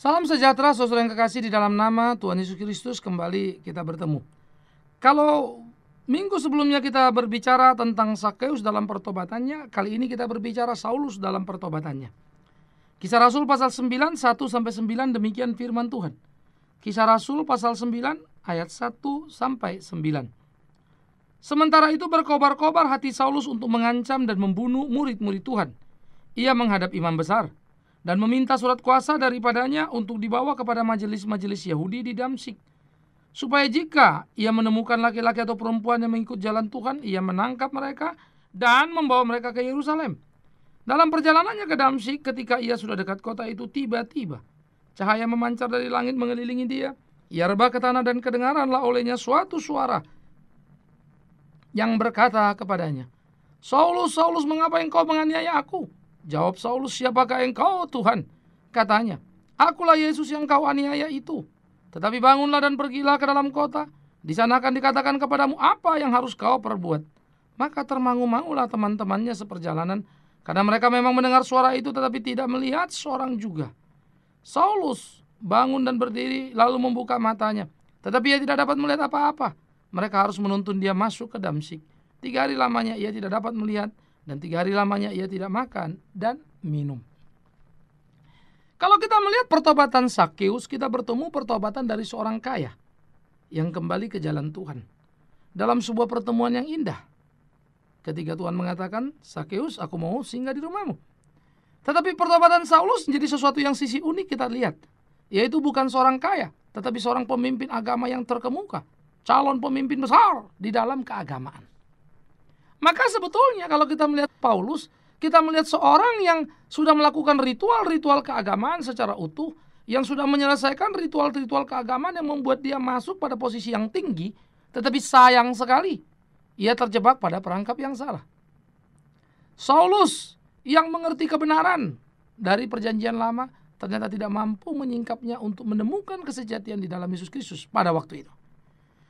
Salam sejahtera saudara yang kekasih di dalam nama Tuhan Yesus Kristus, kembali kita bertemu. Kalau minggu sebelumnya kita berbicara tentang Sakeus dalam pertobatannya, kali ini kita berbicara Saulus dalam pertobatannya. Kisah Rasul pasal 9, 1-9 demikian firman Tuhan. Kisah Rasul pasal 9 ayat 1-9. Sementara itu berkobar-kobar hati Saulus untuk mengancam dan membunuh murid-murid Tuhan. Ia menghadap imam besar dan meminta surat kuasa daripadanya untuk dibawa kepada majelis-majelis Yahudi di Damsyik, supaya jika ia menemukan laki-laki atau perempuan yang mengikut jalan Tuhan, ia menangkap mereka dan membawa mereka ke Yerusalem. Dalam perjalanannya ke Damsyik, ketika ia sudah dekat kota itu, tiba-tiba cahaya memancar dari langit mengelilingi dia. Ia rebah ke tanah dan kedengaranlah olehnya suatu suara yang berkata kepadanya, "Saulus, Saulus, mengapa engkau menganiaya aku?" Jawab Saulus, "Siapakah engkau, Tuhan?" Katanya, "Akulah Yesus yang kau aniaya itu. Tetapi bangunlah dan pergilah ke dalam kota. Di sana akan dikatakan kepadamu apa yang harus kau perbuat." Maka termangu-mangulah teman-temannya seperjalanan, karena mereka memang mendengar suara itu tetapi tidak melihat seorang juga. Saulus bangun dan berdiri lalu membuka matanya, tetapi ia tidak dapat melihat apa-apa. Mereka harus menuntun dia masuk ke Damsyik. 3 hari lamanya ia tidak dapat melihat, dan 3 hari lamanya ia tidak makan dan minum. Kalau kita melihat pertobatan Sakeus, kita bertemu pertobatan dari seorang kaya yang kembali ke jalan Tuhan dalam sebuah pertemuan yang indah. Ketika Tuhan mengatakan, "Sakeus, aku mau singgah di rumahmu." Tetapi pertobatan Saulus menjadi sesuatu yang sisi unik kita lihat, yaitu bukan seorang kaya, tetapi seorang pemimpin agama yang terkemuka, calon pemimpin besar di dalam keagamaan. Maka sebetulnya kalau kita melihat Paulus, kita melihat seorang yang sudah melakukan ritual-ritual keagamaan secara utuh, yang sudah menyelesaikan ritual-ritual keagamaan yang membuat dia masuk pada posisi yang tinggi, tetapi sayang sekali, ia terjebak pada perangkap yang salah. Saulus yang mengerti kebenaran dari perjanjian lama, ternyata tidak mampu menyingkapnya untuk menemukan kesejatian di dalam Yesus Kristus pada waktu itu.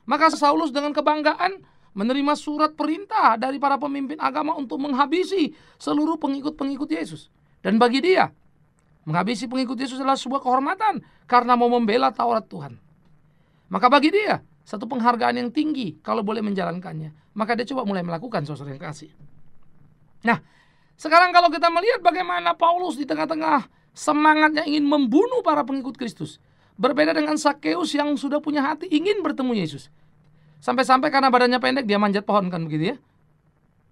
Maka Saulus dengan kebanggaan menerima surat perintah dari para pemimpin agama untuk menghabisi seluruh pengikut-pengikut Yesus. Dan bagi dia, menghabisi pengikut Yesus adalah sebuah kehormatan karena mau membela Taurat Tuhan. Maka bagi dia, satu penghargaan yang tinggi kalau boleh menjalankannya. Maka dia coba mulai melakukan, saudara yang kasih. Nah, sekarang kalau kita melihat bagaimana Paulus di tengah-tengah semangatnya ingin membunuh para pengikut Kristus, berbeda dengan Sakeus yang sudah punya hati ingin bertemu Yesus. Sampai-sampai karena badannya pendek dia manjat pohon, kan begitu ya.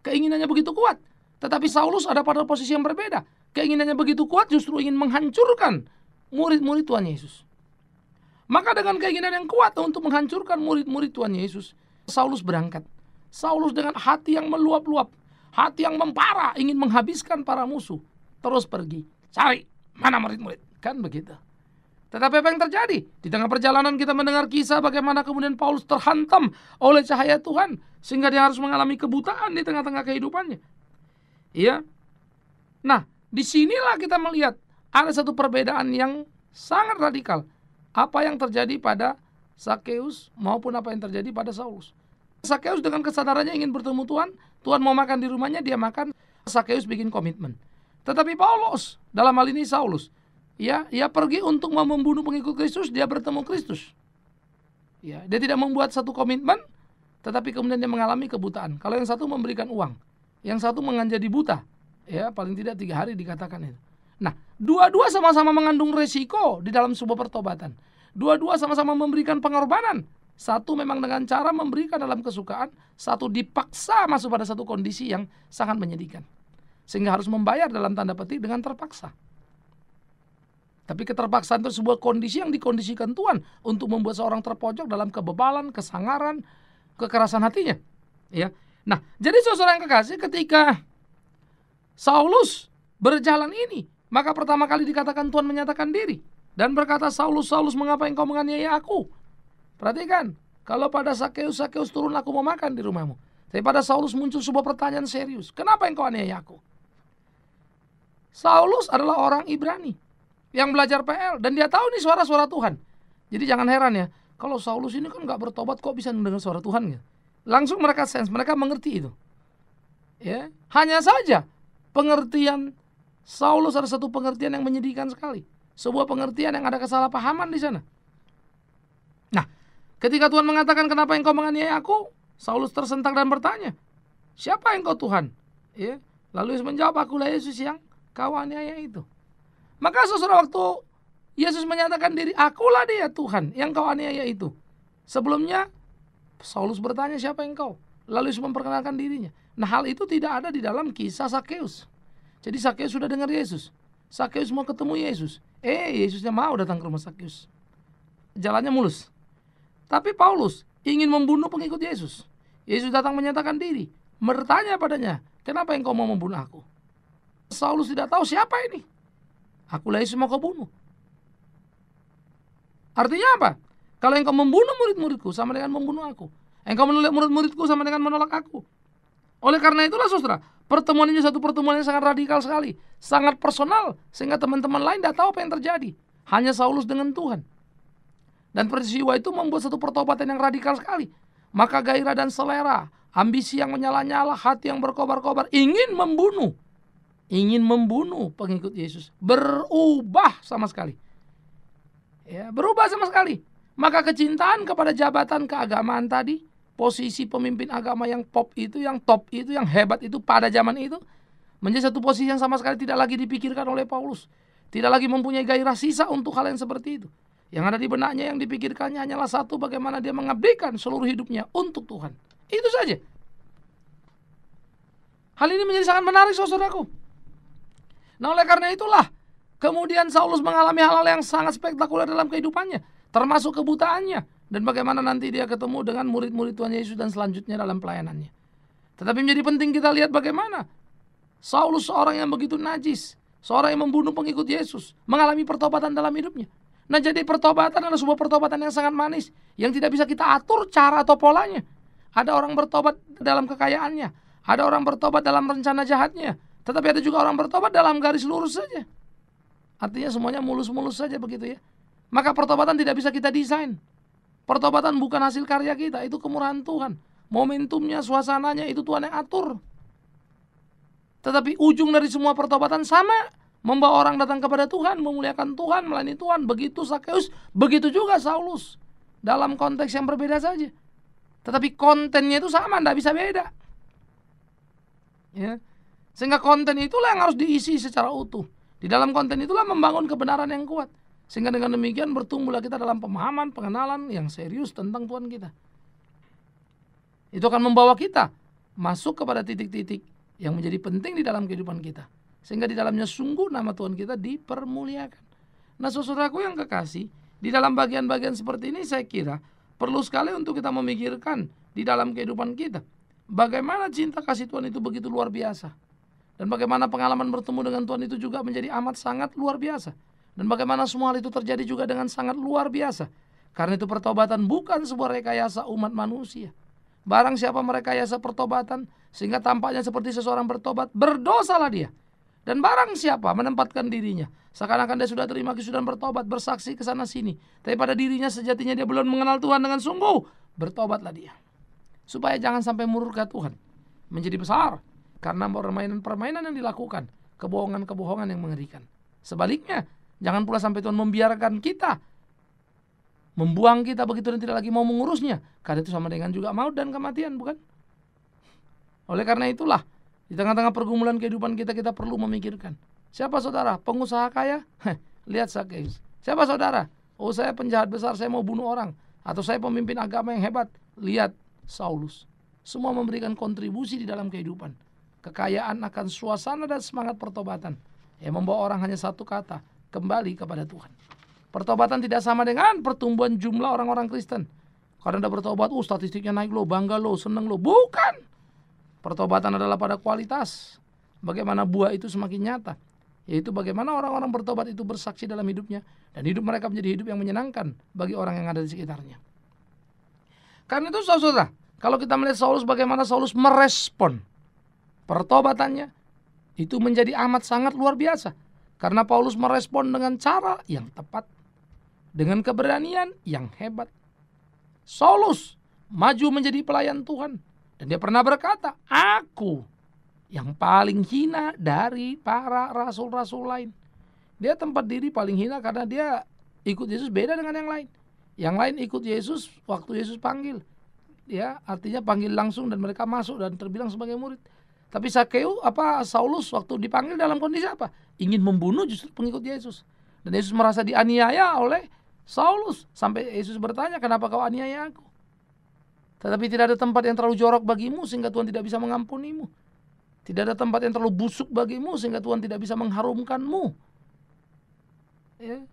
Keinginannya begitu kuat. Tetapi Saulus ada pada posisi yang berbeda. Keinginannya begitu kuat justru ingin menghancurkan murid-murid Tuhan Yesus. Maka dengan keinginan yang kuat untuk menghancurkan murid-murid Tuhan Yesus, Saulus berangkat. Saulus dengan hati yang meluap-luap, hati yang membara, ingin menghabiskan para musuh. Terus pergi, cari mana murid-murid, kan begitu. Tetapi apa yang terjadi? Di tengah perjalanan kita mendengar kisah bagaimana kemudian Paulus terhantam oleh cahaya Tuhan, sehingga dia harus mengalami kebutaan di tengah-tengah kehidupannya. Iya. Nah, disinilah kita melihat ada satu perbedaan yang sangat radikal. Apa yang terjadi pada Sakeus maupun apa yang terjadi pada Saulus. Sakeus dengan kesadarannya ingin bertemu Tuhan, Tuhan mau makan di rumahnya, dia makan. Sakeus bikin komitmen. Tetapi Paulus, dalam hal ini Saulus, ia pergi untuk membunuh pengikut Kristus, dia bertemu Kristus. Ya, dia tidak membuat satu komitmen, tetapi kemudian dia mengalami kebutaan. Kalau yang satu memberikan uang, yang satu menjadi buta, ya paling tidak 3 hari dikatakan itu. Nah, dua-dua sama-sama mengandung resiko di dalam sebuah pertobatan. Dua-dua sama-sama memberikan pengorbanan. Satu memang dengan cara memberikan dalam kesukaan, satu dipaksa masuk pada satu kondisi yang sangat menyedihkan, sehingga harus membayar dalam tanda petik dengan terpaksa. Tapi keterpaksaan itu sebuah kondisi yang dikondisikan Tuhan untuk membuat seorang terpojok dalam kebebalan, kesangaran, kekerasan hatinya. Ya. Nah, jadi saudara yang kekasih, ketika Saulus berjalan ini, maka pertama kali dikatakan Tuhan menyatakan diri dan berkata, "Saulus, Saulus, mengapa engkau menganiaya aku?" Perhatikan, kalau pada Sakeus, "Sakeus, turun, aku mau makan di rumahmu." Tapi pada Saulus muncul sebuah pertanyaan serius, "Kenapa engkau aniaya aku?" Saulus adalah orang Ibrani yang belajar PL, dan dia tahu nih suara-suara Tuhan. Jadi jangan heran ya, kalau Saulus ini kan gak bertobat kok bisa mendengar suara Tuhan ya. Langsung mereka sense, mereka mengerti itu. Ya, hanya saja pengertian Saulus ada satu pengertian yang menyedihkan sekali. sebuah pengertian yang ada kesalahpahaman di sana. Nah, ketika Tuhan mengatakan, kenapa engkau menganiaya aku? Saulus tersentak dan bertanya, siapa engkau Tuhan? Ya, lalu Yesus menjawab, akulah Yesus yang kau aniaya itu. Maka saudara, waktu Yesus menyatakan diri, akulah dia Tuhan yang kau aniaya itu, sebelumnya Saulus bertanya, siapa engkau? Lalu Yesus memperkenalkan dirinya. Nah, hal itu tidak ada di dalam kisah Sakeus. Jadi Sakeus sudah dengar Yesus. Sakeus mau ketemu Yesus. Yesusnya mau datang ke rumah Sakeus. Jalannya mulus. Tapi Paulus ingin membunuh pengikut Yesus. Yesus datang menyatakan diri, bertanya padanya, kenapa engkau mau membunuh aku? Saulus tidak tahu siapa ini. Akulah Yesus mau kau bunuh. Artinya apa? Kalau engkau membunuh murid-muridku sama dengan membunuh aku. Engkau menolak murid-muridku sama dengan menolak aku. Oleh karena itulah saudara, pertemuan ini satu pertemuan yang sangat radikal sekali, sangat personal, sehingga teman-teman lain tidak tahu apa yang terjadi. Hanya Saulus dengan Tuhan. Dan peristiwa itu membuat satu pertobatan yang radikal sekali. Maka gairah dan selera, ambisi yang menyala-nyala, hati yang berkobar-kobar, ingin membunuh pengikut Yesus, berubah sama sekali. Ya, berubah sama sekali. Maka kecintaan kepada jabatan keagamaan tadi, posisi pemimpin agama yang top itu, yang hebat itu pada zaman itu, menjadi satu posisi yang sama sekali tidak lagi dipikirkan oleh Paulus. Tidak lagi mempunyai gairah sisa untuk hal yang seperti itu. Yang ada di benaknya, yang dipikirkannya hanyalah satu, bagaimana dia mengabdikan seluruh hidupnya untuk Tuhan. Itu saja. Hal ini menjadi sangat menarik, saudaraku. Nah, oleh karena itulah kemudian Saulus mengalami hal-hal yang sangat spektakuler dalam kehidupannya, termasuk kebutaannya. Dan bagaimana nanti dia ketemu dengan murid-murid Tuhan Yesus dan selanjutnya dalam pelayanannya. Tetapi menjadi penting kita lihat bagaimana Saulus, seorang yang begitu najis, seorang yang membunuh pengikut Yesus, mengalami pertobatan dalam hidupnya. Nah, jadi pertobatan adalah sebuah pertobatan yang sangat manis, yang tidak bisa kita atur cara atau polanya. Ada orang bertobat dalam kekayaannya, ada orang bertobat dalam rencana jahatnya, tetapi ada juga orang bertobat dalam garis lurus saja. Artinya semuanya mulus-mulus saja begitu ya. Maka pertobatan tidak bisa kita desain. Pertobatan bukan hasil karya kita, itu kemurahan Tuhan. Momentumnya, suasananya itu Tuhan yang atur. Tetapi ujung dari semua pertobatan sama, membawa orang datang kepada Tuhan, memuliakan Tuhan, melayani Tuhan. Begitu Sakeus, begitu juga Saulus. Dalam konteks yang berbeda saja. Tetapi kontennya itu sama, tidak bisa beda. Ya. Sehingga konten itulah yang harus diisi secara utuh. Di dalam konten itulah membangun kebenaran yang kuat. Sehingga dengan demikian bertumbuhlah kita dalam pemahaman, pengenalan yang serius tentang Tuhan kita. Itu akan membawa kita masuk kepada titik-titik yang menjadi penting di dalam kehidupan kita. Sehingga di dalamnya sungguh nama Tuhan kita dipermuliakan. Nah, saudaraku yang kekasih, di dalam bagian-bagian seperti ini saya kira perlu sekali untuk kita memikirkan di dalam kehidupan kita. Bagaimana cinta kasih Tuhan itu begitu luar biasa. Dan bagaimana pengalaman bertemu dengan Tuhan itu juga menjadi amat sangat luar biasa. Dan bagaimana semua hal itu terjadi juga dengan sangat luar biasa. Karena itu pertobatan bukan sebuah rekayasa umat manusia. Barang siapa merekayasa pertobatan sehingga tampaknya seperti seseorang bertobat, berdosalah dia. Dan barang siapa menempatkan dirinya seakan-akan dia sudah terima Kristus dan bertobat, bersaksi ke sana sini, tapi pada dirinya sejatinya dia belum mengenal Tuhan dengan sungguh, bertobatlah dia. Supaya jangan sampai murka Tuhan menjadi besar karena permainan-permainan yang dilakukan, kebohongan-kebohongan yang mengerikan. Sebaliknya, jangan pula sampai Tuhan membiarkan kita, membuang kita begitu dan tidak lagi mau mengurusnya. Karena itu sama dengan juga maut dan kematian, bukan? Oleh karena itulah, di tengah-tengah pergumulan kehidupan kita, kita perlu memikirkan. Siapa saudara? Pengusaha kaya? Lihat Sakeus. Siapa saudara? Oh, saya penjahat besar, saya mau bunuh orang. Atau saya pemimpin agama yang hebat. Lihat Saulus. Semua memberikan kontribusi di dalam kehidupan. Kekayaan akan suasana dan semangat pertobatan yang membawa orang hanya satu kata, kembali kepada Tuhan. Pertobatan tidak sama dengan pertumbuhan jumlah orang-orang Kristen. Karena Anda bertobat, statistiknya naik lo, bangga lo, seneng lo. Bukan. Pertobatan adalah pada kualitas. Bagaimana buah itu semakin nyata. Yaitu bagaimana orang-orang bertobat itu bersaksi dalam hidupnya. Dan hidup mereka menjadi hidup yang menyenangkan bagi orang yang ada di sekitarnya. Karena itu saudara, kalau kita melihat Saulus, bagaimana Saulus merespon pertobatannya, itu menjadi amat sangat luar biasa. Karena Paulus merespon dengan cara yang tepat, dengan keberanian yang hebat. Saulus maju menjadi pelayan Tuhan. Dan dia pernah berkata, aku yang paling hina dari para rasul-rasul lain. Dia tempat diri paling hina karena dia ikut Yesus beda dengan yang lain. Yang lain ikut Yesus waktu Yesus panggil. Ya, artinya panggil langsung dan mereka masuk dan terbilang sebagai murid. Tapi Saulus waktu dipanggil dalam kondisi apa? Ingin membunuh justru pengikut Yesus. Dan Yesus merasa dianiaya oleh Saulus. Sampai Yesus bertanya, kenapa kau aniaya aku? Tetapi tidak ada tempat yang terlalu jorok bagimu sehingga Tuhan tidak bisa mengampunimu. Tidak ada tempat yang terlalu busuk bagimu sehingga Tuhan tidak bisa mengharumkanmu. Ya.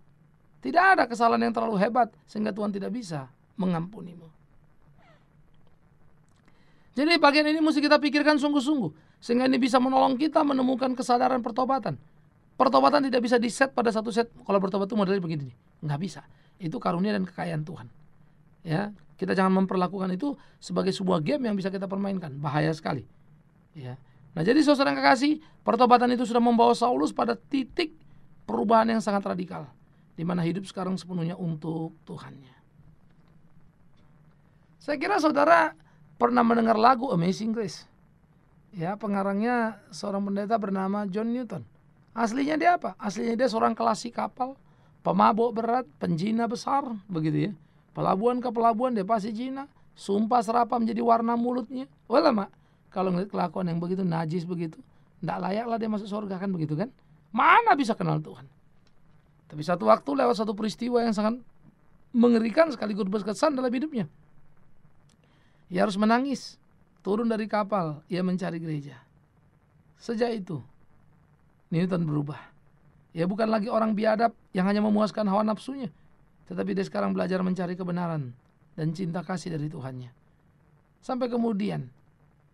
Tidak ada kesalahan yang terlalu hebat sehingga Tuhan tidak bisa mengampunimu. Jadi bagian ini mesti kita pikirkan sungguh-sungguh, sehingga ini bisa menolong kita menemukan kesadaran pertobatan. Pertobatan tidak bisa di-set pada satu set. Kalau bertobat itu modelnya begini, nggak bisa. Itu karunia dan kekayaan Tuhan. Ya, kita jangan memperlakukan itu sebagai sebuah game yang bisa kita permainkan. Bahaya sekali. Ya. Nah, jadi saudara yang kekasih, pertobatan itu sudah membawa Saulus pada titik perubahan yang sangat radikal, di mana hidup sekarang sepenuhnya untuk Tuhannya. Saya kira saudara pernah mendengar lagu Amazing Grace. Ya, pengarangnya seorang pendeta bernama John Newton. Aslinya dia apa? Aslinya dia seorang klasik kapal, pemabuk berat, penjina besar, begitu ya. Pelabuhan ke pelabuhan dia pasti jina, sumpah serapah menjadi warna mulutnya. Mak, kalau ngeliat kelakuan yang begitu najis begitu, nggak layaklah dia masuk surga, kan begitu kan? Mana bisa kenal Tuhan? Tapi satu waktu lewat satu peristiwa yang sangat mengerikan sekaligus berkesan dalam hidupnya. Ia harus menangis, turun dari kapal, ia mencari gereja. Sejak itu, Newton berubah. Ia bukan lagi orang biadab yang hanya memuaskan hawa nafsunya, tetapi dia sekarang belajar mencari kebenaran dan cinta kasih dari Tuhannya. Sampai kemudian,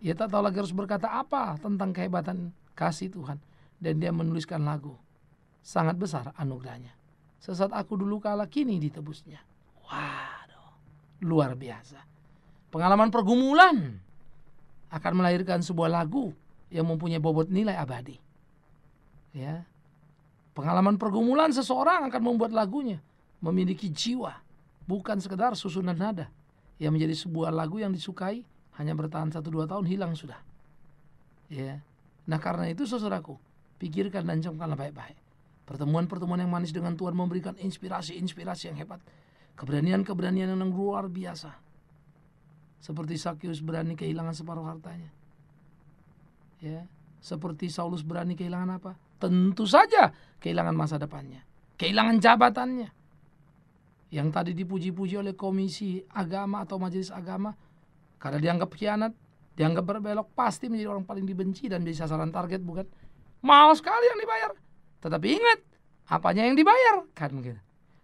ia tak tahu lagi harus berkata apa tentang kehebatan kasih Tuhan. Dan dia menuliskan lagu, sangat besar anugerahnya. Sesaat aku dulu kalah, kini ditebusnya. Waduh, luar biasa. Pengalaman pergumulan akan melahirkan sebuah lagu yang mempunyai bobot nilai abadi. Ya, pengalaman pergumulan seseorang akan membuat lagunya memiliki jiwa, bukan sekedar susunan nada yang menjadi sebuah lagu yang disukai hanya bertahan 1-2 tahun hilang sudah. Ya, nah karena itu saudaraku, pikirkan dan camkanlah baik-baik. Pertemuan-pertemuan yang manis dengan Tuhan memberikan inspirasi-inspirasi yang hebat, keberanian-keberanian yang luar biasa. Seperti Sakyus berani kehilangan separuh hartanya. Ya, seperti Saulus berani kehilangan apa? Tentu saja kehilangan masa depannya, kehilangan jabatannya. Yang tadi dipuji-puji oleh komisi agama atau majelis agama, karena dianggap khianat, dianggap berbelok, pasti menjadi orang paling dibenci dan menjadi sasaran target, bukan? Mahal sekali yang dibayar. Tetapi ingat, apanya yang dibayar? Kan gitu.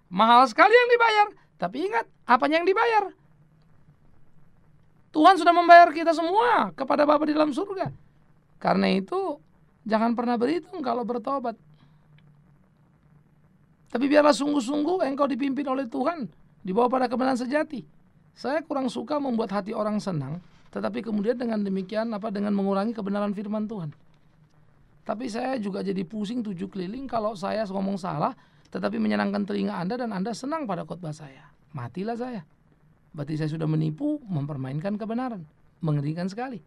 Mahal sekali yang dibayar, tapi ingat, apanya yang dibayar? Tuhan sudah membayar kita semua kepada Bapa di dalam surga. Karena itu, jangan pernah berhitung kalau bertobat. Tapi biarlah sungguh-sungguh engkau dipimpin oleh Tuhan, dibawa pada kebenaran sejati. Saya kurang suka membuat hati orang senang, tetapi kemudian dengan demikian dengan mengurangi kebenaran firman Tuhan. Tapi saya juga jadi pusing 7 keliling kalau saya ngomong salah, tetapi menyenangkan telinga Anda dan Anda senang pada khotbah saya. Matilah saya. Berarti saya sudah menipu, mempermainkan kebenaran. Mengerikan sekali.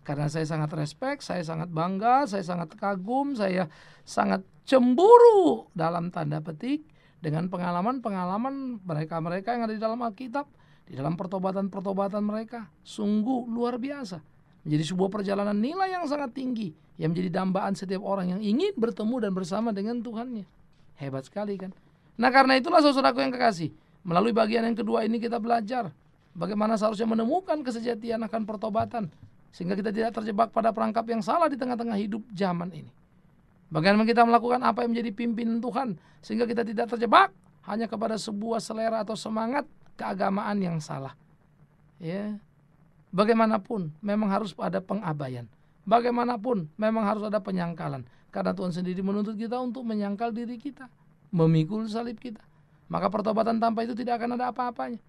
Karena saya sangat respect, saya sangat bangga, saya sangat kagum, saya sangat cemburu dalam tanda petik dengan pengalaman-pengalaman mereka-mereka yang ada di dalam Alkitab, di dalam pertobatan-pertobatan mereka. Sungguh luar biasa. Menjadi sebuah perjalanan nilai yang sangat tinggi, yang menjadi dambaan setiap orang yang ingin bertemu dan bersama dengan Tuhannya. Hebat sekali kan? Nah karena itulah saudaraku yang kekasih, melalui bagian yang kedua ini kita belajar bagaimana seharusnya menemukan kesejatian akan pertobatan, sehingga kita tidak terjebak pada perangkap yang salah di tengah-tengah hidup zaman ini. Bagaimana kita melakukan apa yang menjadi pimpinan Tuhan, sehingga kita tidak terjebak hanya kepada sebuah selera atau semangat keagamaan yang salah. Ya, bagaimanapun memang harus ada pengabaian. Bagaimanapun memang harus ada penyangkalan. Karena Tuhan sendiri menuntut kita untuk menyangkal diri kita, memikul salib kita. Maka pertobatan tanpa itu tidak akan ada apa-apanya.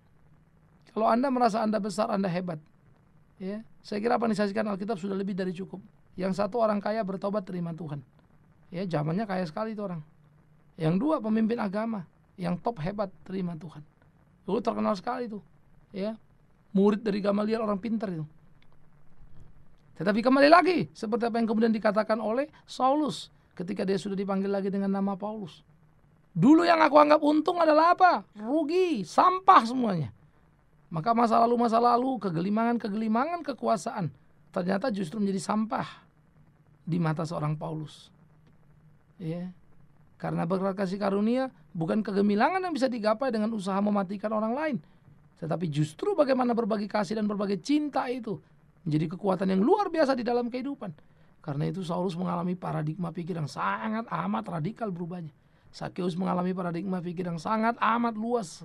Kalau Anda merasa Anda besar, Anda hebat, ya, saya kira apa yang disajikan Alkitab sudah lebih dari cukup. Yang satu, orang kaya bertobat terima Tuhan. Ya, zamannya kaya sekali itu orang. Yang dua, pemimpin agama yang top hebat terima Tuhan. Itu terkenal sekali itu. Ya, murid dari Gamaliel, orang pintar itu. Tetapi kembali lagi, seperti apa yang kemudian dikatakan oleh Saulus ketika dia sudah dipanggil lagi dengan nama Paulus. Dulu yang aku anggap untung adalah apa? Rugi, sampah semuanya. Maka masa lalu, kegelimangan kekuasaan ternyata justru menjadi sampah di mata seorang Paulus. Ya. Karena berkat kasih karunia bukan kegemilangan yang bisa digapai dengan usaha mematikan orang lain, tetapi justru bagaimana berbagi kasih dan berbagi cinta itu menjadi kekuatan yang luar biasa di dalam kehidupan. Karena itu Saulus mengalami paradigma pikir yang sangat amat radikal berubahnya. Sakeus mengalami paradigma pikir yang sangat amat luas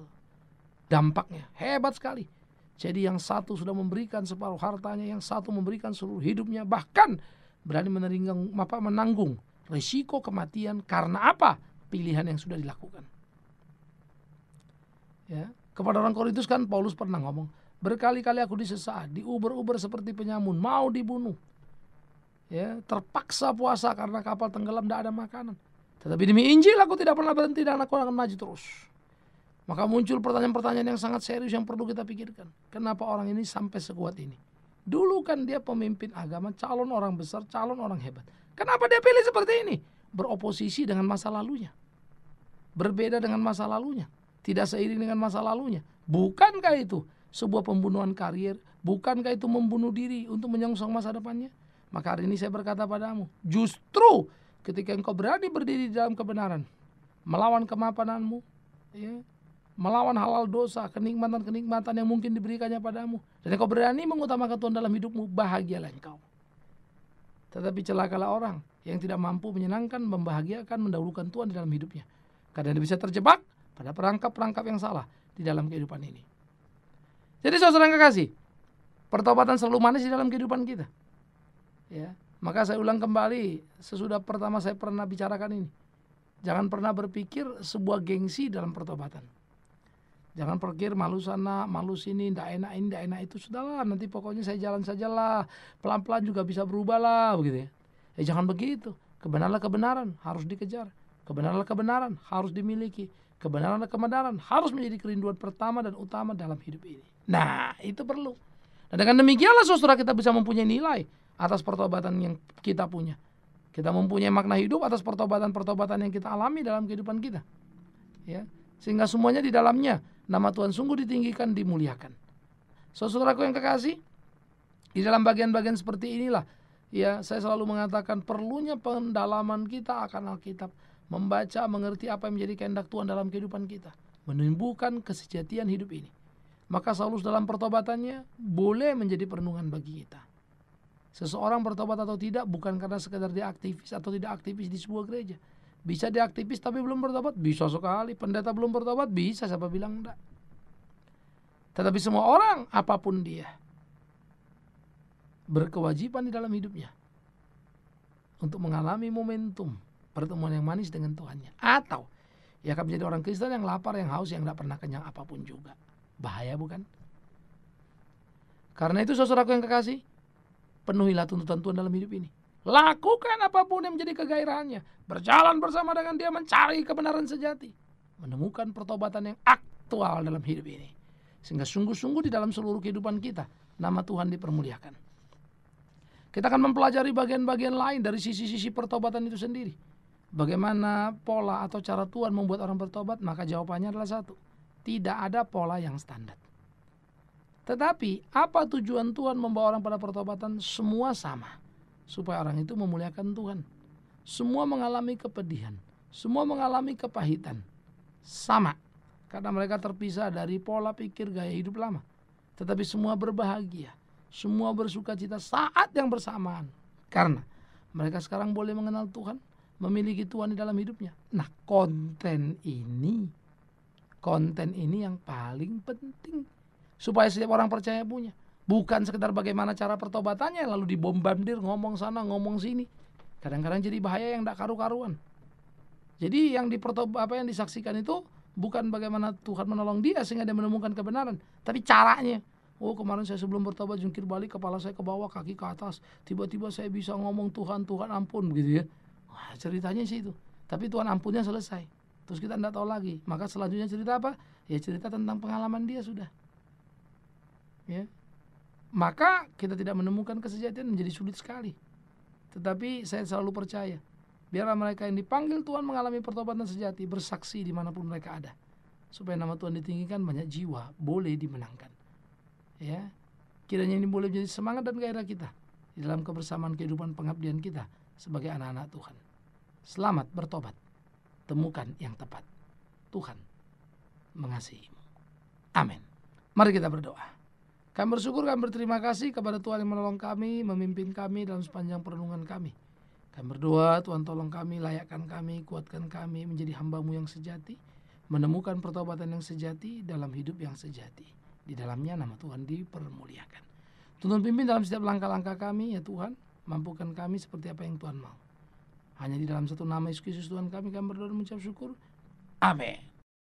dampaknya, hebat sekali. Jadi yang satu sudah memberikan separuh hartanya, yang satu memberikan seluruh hidupnya, bahkan berani menanggung risiko kematian karena apa? Pilihan yang sudah dilakukan. Ya, kepada orang Korintus kan Paulus pernah ngomong, berkali-kali aku disesat, diuber-uber seperti penyamun, mau dibunuh. Ya, terpaksa puasa karena kapal tenggelam, tidak ada makanan. Tetapi demi Injil aku tidak pernah berhenti dan aku akan maju terus. Maka muncul pertanyaan-pertanyaan yang sangat serius yang perlu kita pikirkan. Kenapa orang ini sampai sekuat ini? Dulu kan dia pemimpin agama, calon orang besar, calon orang hebat. Kenapa dia pilih seperti ini? Beroposisi dengan masa lalunya. Berbeda dengan masa lalunya. Tidak seiring dengan masa lalunya. Bukankah itu sebuah pembunuhan karier? Bukankah itu membunuh diri untuk menyongsong masa depannya? Maka hari ini saya berkata padamu, justru ketika engkau berani berdiri di dalam kebenaran, melawan kemapananmu, ya, melawan halal dosa, kenikmatan-kenikmatan yang mungkin diberikannya padamu, dan engkau berani mengutamakan Tuhan dalam hidupmu, bahagialah engkau. Tetapi celakalah orang yang tidak mampu menyenangkan, membahagiakan, mendahulukan Tuhan di dalam hidupnya, karena dia bisa terjebak pada perangkap-perangkap yang salah di dalam kehidupan ini. Jadi saudara yang kekasih, pertobatan selalu manis di dalam kehidupan kita. Ya, maka saya ulang kembali sesudah pertama saya pernah bicarakan ini. Jangan pernah berpikir sebuah gengsi dalam pertobatan. Jangan pikir malu sana, malu sini, ndak enak ini, ndak enak itu, sudahlah nanti pokoknya saya jalan sajalah, pelan-pelan juga bisa berubah lah, begitu ya. Jangan begitu. Kebenaran harus dikejar. Kebenaran harus dimiliki. Kebenaran harus menjadi kerinduan pertama dan utama dalam hidup ini. Nah, itu perlu. Dan dengan demikianlah saudara kita bisa mempunyai nilai atas pertobatan yang kita punya. Kita mempunyai makna hidup atas pertobatan-pertobatan yang kita alami dalam kehidupan kita. Ya, sehingga semuanya di dalamnya nama Tuhan sungguh ditinggikan, dimuliakan. Saudaraku yang kekasih, di dalam bagian-bagian seperti inilah ya saya selalu mengatakan perlunya pendalaman kita akan Alkitab, membaca, mengerti apa yang menjadi kehendak Tuhan dalam kehidupan kita, menumbuhkan kesejatian hidup ini. Maka Saulus dalam pertobatannya boleh menjadi perenungan bagi kita. Seseorang bertobat atau tidak bukan karena sekedar dia aktivis atau tidak aktivis di sebuah gereja. Bisa dia aktivis tapi belum bertobat? Bisa sekali. Pendeta belum bertobat? Bisa, siapa bilang enggak. Tetapi semua orang, apapun dia, berkewajiban di dalam hidupnya untuk mengalami momentum pertemuan yang manis dengan Tuhannya. Atau ia akan menjadi orang Kristen yang lapar, yang haus, yang tidak pernah kenyang apapun juga. Bahaya bukan? Karena itu saudaraku yang kekasih, penuhilah tuntutan Tuhan dalam hidup ini. Lakukan apapun yang menjadi kegairahannya. Berjalan bersama dengan dia mencari kebenaran sejati. Menemukan pertobatan yang aktual dalam hidup ini. Sehingga sungguh-sungguh di dalam seluruh kehidupan kita, nama Tuhan dipermuliakan. Kita akan mempelajari bagian-bagian lain dari sisi-sisi pertobatan itu sendiri. Bagaimana pola atau cara Tuhan membuat orang bertobat? Maka jawabannya adalah satu. Tidak ada pola yang standar. Tetapi apa tujuan Tuhan membawa orang pada pertobatan? Semua sama. Supaya orang itu memuliakan Tuhan. Semua mengalami kepedihan. Semua mengalami kepahitan. Sama. Karena mereka terpisah dari pola pikir gaya hidup lama. Tetapi semua berbahagia. Semua bersuka cita saat yang bersamaan. Karena mereka sekarang boleh mengenal Tuhan. Memiliki Tuhan di dalam hidupnya. Nah, konten ini yang paling penting. Supaya setiap orang percaya punya. Bukan sekedar bagaimana cara pertobatannya lalu dibombardir ngomong sana ngomong sini. Kadang-kadang jadi bahaya yang tidak karu-karuan. Jadi yang yang disaksikan itu bukan bagaimana Tuhan menolong dia sehingga dia menemukan kebenaran, tapi caranya. Oh, kemarin saya sebelum bertobat jungkir balik, kepala saya ke bawah, kaki ke atas. Tiba-tiba saya bisa ngomong Tuhan ampun begitu ya. Wah, ceritanya sih itu. Tapi Tuhan ampunnya selesai. Terus kita tidak tahu lagi. Maka selanjutnya cerita apa? Ya cerita tentang pengalaman dia sudah. Ya. Maka kita tidak menemukan kesejatian menjadi sulit sekali. Tetapi saya selalu percaya Biarlah mereka yang dipanggil Tuhan mengalami pertobatan sejati, bersaksi dimanapun mereka ada. Supaya nama Tuhan ditinggikan, banyak jiwa boleh dimenangkan. Ya, kiranya ini boleh menjadi semangat dan gairah kita di dalam kebersamaan kehidupan pengabdian kita sebagai anak-anak Tuhan. Selamat bertobat, temukan yang tepat. Tuhan mengasihimu. Amin. Mari kita berdoa. Kami bersyukur, kami berterima kasih kepada Tuhan yang menolong kami, memimpin kami dalam sepanjang perenungan kami. Kami berdoa, Tuhan tolong kami, layakkan kami, kuatkan kami menjadi hamba-Mu yang sejati, menemukan pertobatan yang sejati dalam hidup yang sejati. Di dalamnya nama Tuhan dipermuliakan. Tuntun pimpin dalam setiap langkah-langkah kami, ya Tuhan. Mampukan kami seperti apa yang Tuhan mau. Hanya di dalam satu nama Yesus Kristus Tuhan kami berdoa dan mengucap syukur. Amin.